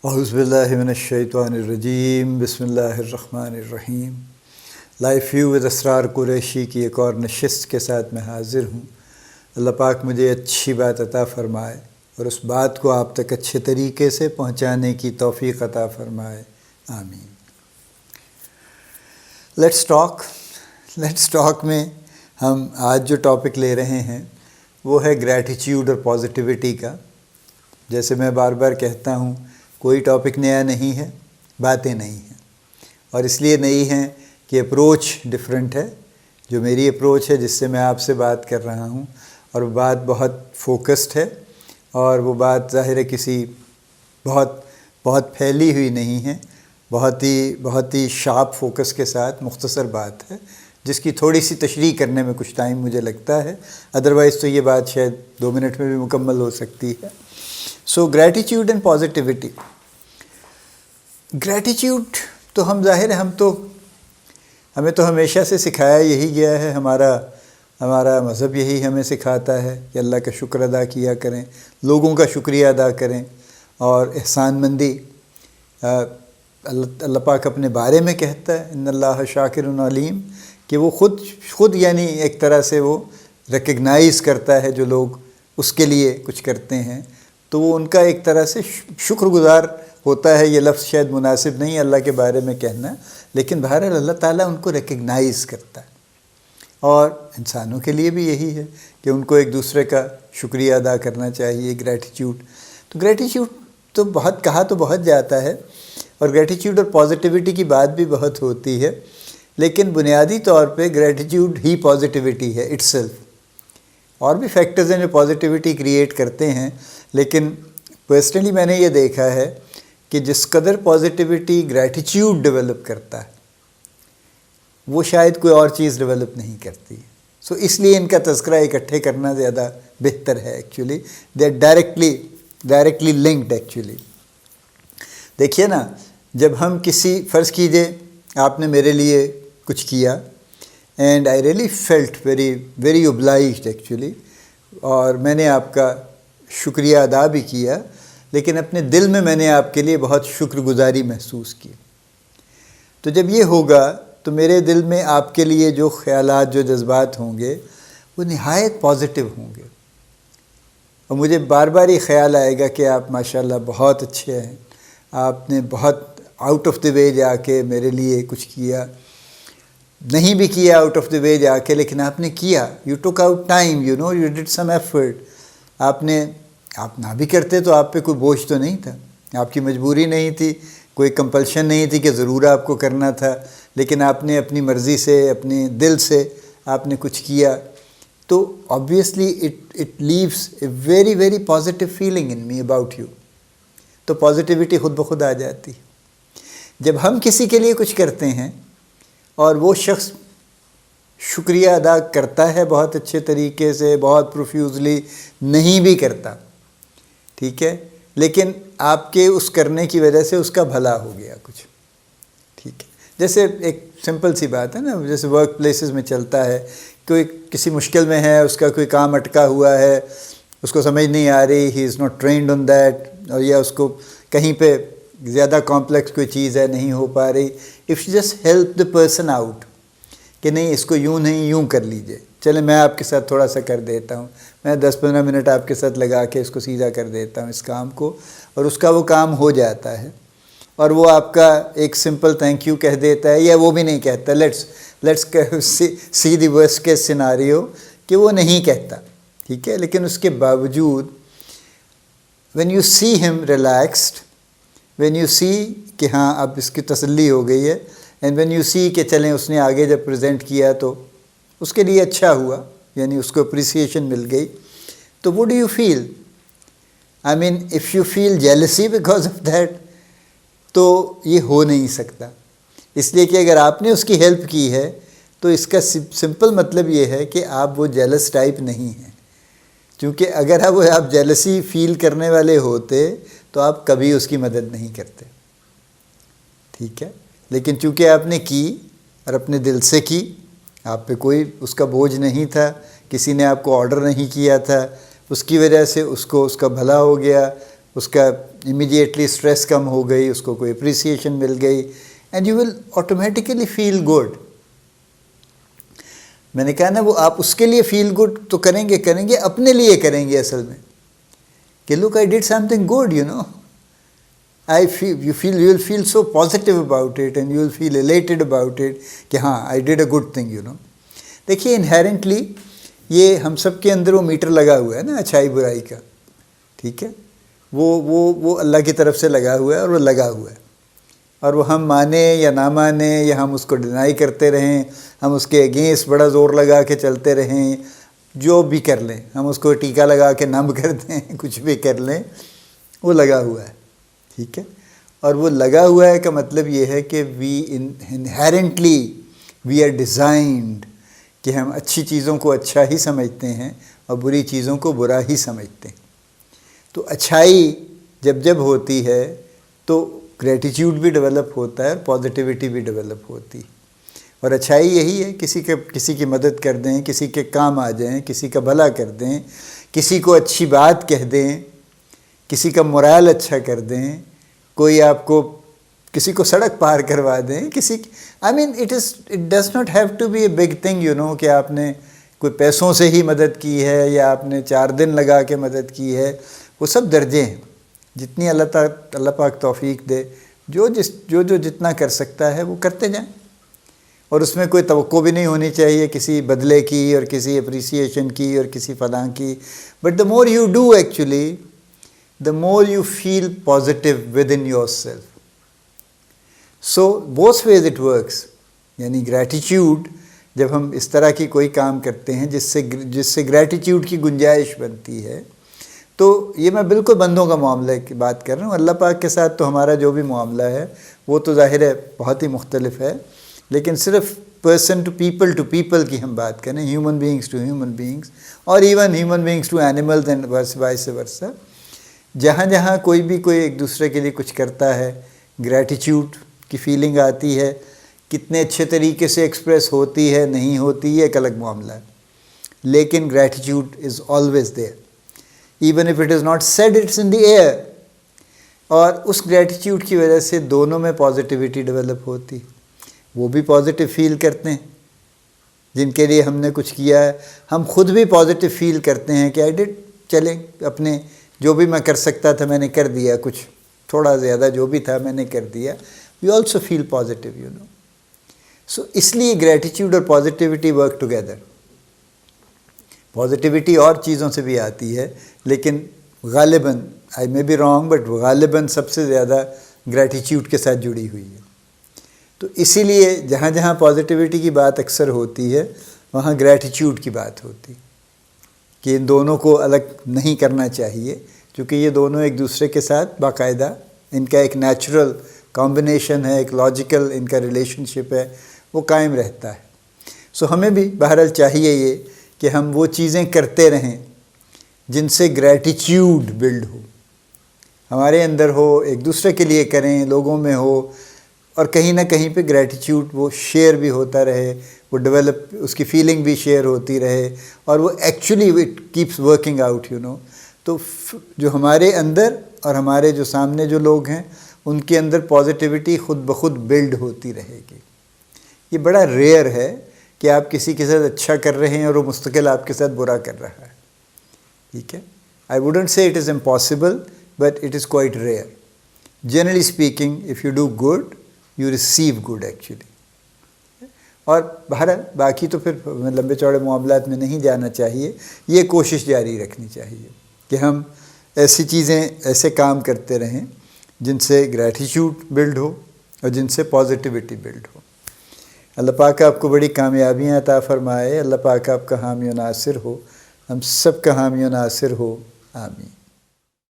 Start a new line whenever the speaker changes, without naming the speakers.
اعوذ باللہ من الشیطان الرجیم، بسم اللہ الرحمن الرحیم۔ لائف ویو ود اسرار قریشی کی ایک اور نشست کے ساتھ میں حاضر ہوں۔ اللہ پاک مجھے اچھی بات عطا فرمائے اور اس بات کو آپ تک اچھے طریقے سے پہنچانے کی توفیق عطا فرمائے، آمین۔ لیٹس ٹاک میں ہم آج جو ٹاپک لے رہے ہیں وہ ہے گریٹیٹیوڈ اور پازیٹیوٹی کا۔ جیسے میں بار بار کہتا ہوں، کوئی ٹاپک نیا نہیں ہے، باتیں نہیں ہیں، اور اس لیے نہیں ہیں کہ اپروچ ڈفرینٹ ہے۔ جو میری اپروچ ہے جس سے میں آپ سے بات کر رہا ہوں، اور وہ بات بہت فوکسڈ ہے، اور وہ بات ظاہر ہے کسی بہت پھیلی ہوئی نہیں ہے، بہت ہی شارپ فوکس کے ساتھ مختصر بات ہے، جس کی تھوڑی سی تشریح کرنے میں کچھ ٹائم مجھے لگتا ہے، ادروائز تو یہ بات شاید 2 منٹ میں بھی مکمل ہو سکتی ہے۔ سو گریٹیٹیوڈ اینڈ پازیٹیوٹی۔ گریٹیٹیوڈ تو ظاہر ہے ہمیں تو ہمیشہ سے سکھایا یہی گیا ہے، ہمارا مذہب یہی ہمیں سکھاتا ہے کہ اللہ کا شکر ادا کیا کریں، لوگوں کا شکریہ ادا کریں، اور احسان مندی۔ اللہ پاک اپنے بارے میں کہتا ہے ان اللہ شاکر علیم، کہ وہ خود یعنی ایک طرح سے وہ ریکگنائز کرتا ہے جو لوگ اس کے لیے کچھ کرتے ہیں، تو وہ ان کا ایک طرح سے شکر گزار ہوتا ہے۔ یہ لفظ شاید مناسب نہیں ہے اللہ کے بارے میں کہنا، لیکن بہرحال اللہ تعالیٰ ان کو ریکگنائز کرتا ہے، اور انسانوں کے لیے بھی یہی ہے کہ ان کو ایک دوسرے کا شکریہ ادا کرنا چاہیے۔ گریٹیٹیوڈ تو بہت جاتا ہے، اور گریٹیٹیوڈ اور پازیٹیوٹی کی بات بھی بہت ہوتی ہے، لیکن بنیادی طور پہ گریٹیٹیوڈ ہی پازیٹیوٹی ہے اٹ سیلف۔ اور بھی فیکٹرز ہیں جو پازیٹیوٹی کریٹ کرتے ہیں، لیکن پرسنلی میں نے یہ دیکھا ہے کہ جس قدر پازیٹیوٹی گریٹیٹیوڈ ڈیولپ کرتا ہے، وہ شاید کوئی اور چیز ڈیولپ نہیں کرتی۔ سو اس لیے ان کا تذکرہ اکٹھے کرنا زیادہ بہتر ہے۔ Actually they are directly linked actually. دیکھیے نا، جب ہم فرض کیجئے آپ نے میرے لیے کچھ کیا، and I really felt very obliged actually, اور میں نے آپ کا شکریہ ادا بھی کیا، لیکن اپنے دل میں نے آپ کے لیے بہت شکر گزاری محسوس کی۔ تو جب یہ ہوگا تو میرے دل میں آپ کے لیے جو خیالات، جو جذبات ہوں گے، وہ نہایت پازیٹیو ہوں گے، اور مجھے بار بار یہ خیال آئے گا کہ آپ ماشاءاللہ بہت اچھے ہیں، آپ نے بہت آؤٹ آف دی وے جا کے میرے لیے کچھ کیا، نہیں بھی کیا آؤٹ آف دی وے جا کے، لیکن آپ نے کیا۔ You took out time, you did some effort. آپ نہ بھی کرتے تو آپ پہ کوئی بوجھ تو نہیں تھا، آپ کی مجبوری نہیں تھی، کوئی کمپلشن نہیں تھی کہ ضرور آپ کو کرنا تھا، لیکن آپ نے اپنی مرضی سے، اپنے دل سے آپ نے کچھ کیا، تو obviously it leaves a very very positive feeling in me about you۔ تو پازیٹیوٹی خود بخود آ جاتی۔ جب ہم کسی کے لیے کچھ کرتے ہیں اور وہ شخص شکریہ ادا کرتا ہے بہت اچھے طریقے سے، بہت پروفیوزلی، نہیں بھی کرتا، ٹھیک ہے، لیکن آپ کے اس کرنے کی وجہ سے اس کا بھلا ہو گیا کچھ، ٹھیک ہے۔ جیسے ایک سمپل سی بات ہے نا، جیسے ورک پلیسز میں چلتا ہے، کوئی کسی مشکل میں ہے، اس کا کوئی کام اٹکا ہوا ہے، اس کو سمجھ نہیں آ رہی، he is not trained on that, اور یا اس کو کہیں پہ زیادہ کمپلیکس کوئی چیز ہے، نہیں ہو پا رہی، if you just help the person out, کہ نہیں اس کو یوں نہیں یوں کر لیجئے، چلے میں آپ کے ساتھ تھوڑا سا کر دیتا ہوں، میں 10-15 منٹ آپ کے ساتھ لگا کے اس کو سیدھا کر دیتا ہوں اس کام کو، اور اس کا وہ کام ہو جاتا ہے، اور وہ آپ کا ایک سمپل تھینک یو کہہ دیتا ہے، یا وہ بھی نہیں کہتا، let's see the worst case scenario کہ وہ نہیں کہتا، ٹھیک ہے، لیکن اس کے باوجود when you see him relaxed, when you see کہ ہاں اب اس کی تسلی ہو گئی ہے، and when you see کہ چلیں اس نے آگے جب پریزنٹ کیا تو اس کے لیے اچھا ہوا، یعنی اس کو اپریسیشن مل گئی، تو what do you feel? I mean if you feel jealousy because of that، تو یہ ہو نہیں سکتا، اس لیے کہ اگر آپ نے اس کی ہیلپ کی ہے تو اس کا سمپل مطلب یہ ہے کہ آپ وہ جیلس ٹائپ نہیں ہیں، کیونکہ اگر آپ جیلسی فیل کرنے والے ہوتے تو آپ کبھی اس کی مدد نہیں کرتے، ٹھیک ہے، لیکن چونکہ آپ نے کی اور اپنے دل سے کی، آپ پہ کوئی اس کا بوجھ نہیں تھا، کسی نے آپ کو آرڈر نہیں کیا تھا، اس کی وجہ سے اس کا بھلا ہو گیا، اس کا امیڈیٹلی اسٹریس کم ہو گئی، اس کو کوئی اپریسیشن مل گئی، and you will automatically feel good. میں نے کہا نا، وہ آپ اس کے لیے فیل گڈ تو کریں گے اپنے لیے کریں گے اصل میں، کہ look I did something good, you know. you will feel so positive about it and you will feel elated about it کہ ہاں I did a good thing, you know. دیکھیے انہیرنٹلی یہ ہم سب کے اندر وہ میٹر لگا ہوا ہے نا اچھائی برائی کا، ٹھیک ہے، وہ اللہ کی طرف سے لگا ہوا ہے، اور وہ لگا ہوا ہے، اور وہ ہم مانیں یا نہ مانیں، یا ہم اس کو ڈینائی کرتے رہیں، ہم اس کے اگینسٹ بڑا زور لگا کے چلتے رہیں، جو بھی کر لیں، ہم اس کو ٹیکا لگا کے نم کر دیں، کچھ بھی کر لیں، وہ لگا ہوا ہے، ٹھیک ہے. اور وہ لگا ہوا ہے کا مطلب یہ ہے کہ انہیرنٹلی وی آر ڈیزائنڈ کہ ہم اچھی چیزوں کو اچھا ہی سمجھتے ہیں اور بری چیزوں کو برا ہی سمجھتے ہیں. تو اچھائی جب ہوتی ہے تو گریٹیٹیوڈ بھی ڈیولپ ہوتا ہے اور پازیٹیوٹی بھی ڈیولپ ہوتی ہے. اور اچھائی یہی ہے، کسی کی مدد کر دیں، کسی کے کام آ جائیں، کسی کا بھلا کر دیں، کسی کو اچھی بات کہہ دیں، کسی کا مورال اچھا کر دیں، کوئی آپ کو کسی کو سڑک پار کروا دیں، it does not have to be a big thing, you know, کہ آپ نے کوئی پیسوں سے ہی مدد کی ہے یا آپ نے 4 دن لگا کے مدد کی ہے. وہ سب درجے ہیں، جتنی اللہ پاک توفیق دے، جو جتنا کر سکتا ہے وہ کرتے جائیں. اور اس میں کوئی توقع بھی نہیں ہونی چاہیے کسی بدلے کی اور کسی اپریسیشن کی اور کسی فلاں کی. But the more you do actually, the more you feel positive within yourself. So both ways it works. یعنی gratitude جب ہم اس طرح کی کوئی کام کرتے ہیں جس سے gratitude کی گنجائش بنتی ہے، تو یہ میں بالکل بندوں کا معاملہ کی بات کر رہا ہوں. اللہ پاک کے ساتھ تو ہمارا جو بھی معاملہ ہے وہ تو ظاہر ہے بہت ہی مختلف ہے، لیکن صرف پرسن ٹو پیپل کی ہم بات کریں، human beings to human beings, اور even human beings to animals and vice versa. جہاں کوئی ایک دوسرے کے لیے کچھ کرتا ہے، گریٹیٹیوڈ کی فیلنگ آتی ہے. کتنے اچھے طریقے سے ایکسپریس ہوتی ہے نہیں ہوتی ہے ایک الگ معاملہ ہے، لیکن gratitude is always there, even if it is not said, it's in the air. اور اس گریٹیٹیوڈ کی وجہ سے دونوں میں پازیٹیوٹی ڈیولپ ہوتی. وہ بھی پازیٹیو فیل کرتے ہیں جن کے لیے ہم نے کچھ کیا ہے، ہم خود بھی پازیٹیو فیل کرتے ہیں کہ آئی ڈڈ، چلیں اپنے جو بھی میں کر سکتا تھا میں نے کر دیا، کچھ تھوڑا زیادہ جو بھی تھا میں نے کر دیا. We also feel positive, you know. So اس لیے گریٹیٹیوڈ اور پازیٹیوٹی ورک ٹوگیدر. پازیٹیوٹی اور چیزوں سے بھی آتی ہے، لیکن غالباً، آئی مے بی رانگ، بٹ غالباً سب سے زیادہ گریٹیٹیوڈ کے ساتھ جڑی ہوئی ہے. تو اسی لیے جہاں پازیٹیوٹی کی بات اکثر ہوتی ہے وہاں گریٹیٹیوڈ کی بات ہوتی، کہ ان دونوں کو الگ نہیں کرنا چاہیے، کیونکہ یہ دونوں ایک دوسرے کے ساتھ باقاعدہ ان کا ایک نیچرل کمبینیشن ہے، ایک لاجیکل ان کا ریلیشن شپ ہے، وہ قائم رہتا ہے. سو ہمیں بھی بہرحال چاہیے یہ کہ ہم وہ چیزیں کرتے رہیں جن سے گریٹیٹیوڈ بلڈ ہو، ہمارے اندر ہو، ایک دوسرے کے لیے کریں، لوگوں میں ہو، اور کہیں نہ کہیں پہ گریٹیٹیوڈ وہ شیئر بھی ہوتا رہے، وہ ڈیولپ، اس کی فیلنگ بھی شیئر ہوتی رہے، اور وہ actually it keeps working out, you know. تو جو ہمارے اندر اور ہمارے جو سامنے جو لوگ ہیں ان کے اندر پازیٹیوٹی خود بخود بلڈ ہوتی رہے گی. یہ بڑا ریئر ہے کہ آپ کسی کے ساتھ اچھا کر رہے ہیں اور وہ مستقل آپ کے ساتھ برا کر رہا ہے، ٹھیک ہے. I wouldn't say it is impossible, but it is quite rare. Generally speaking, if you do good you receive good actually. اور بہرحال باقی تو پھر لمبے چوڑے معاملات میں نہیں جانا چاہیے، یہ کوشش جاری رکھنی چاہیے کہ ہم ایسی چیزیں، ایسے کام کرتے رہیں جن سے گریٹیٹیوڈ بلڈ ہو اور جن سے پازیٹیوٹی بلڈ ہو. اللہ پاک آپ کو بڑی کامیابیاں عطا فرمائے. اللہ پاک آپ کا حامی و ناصر ہو، ہم سب کا حامی و ناصر ہو. آمین.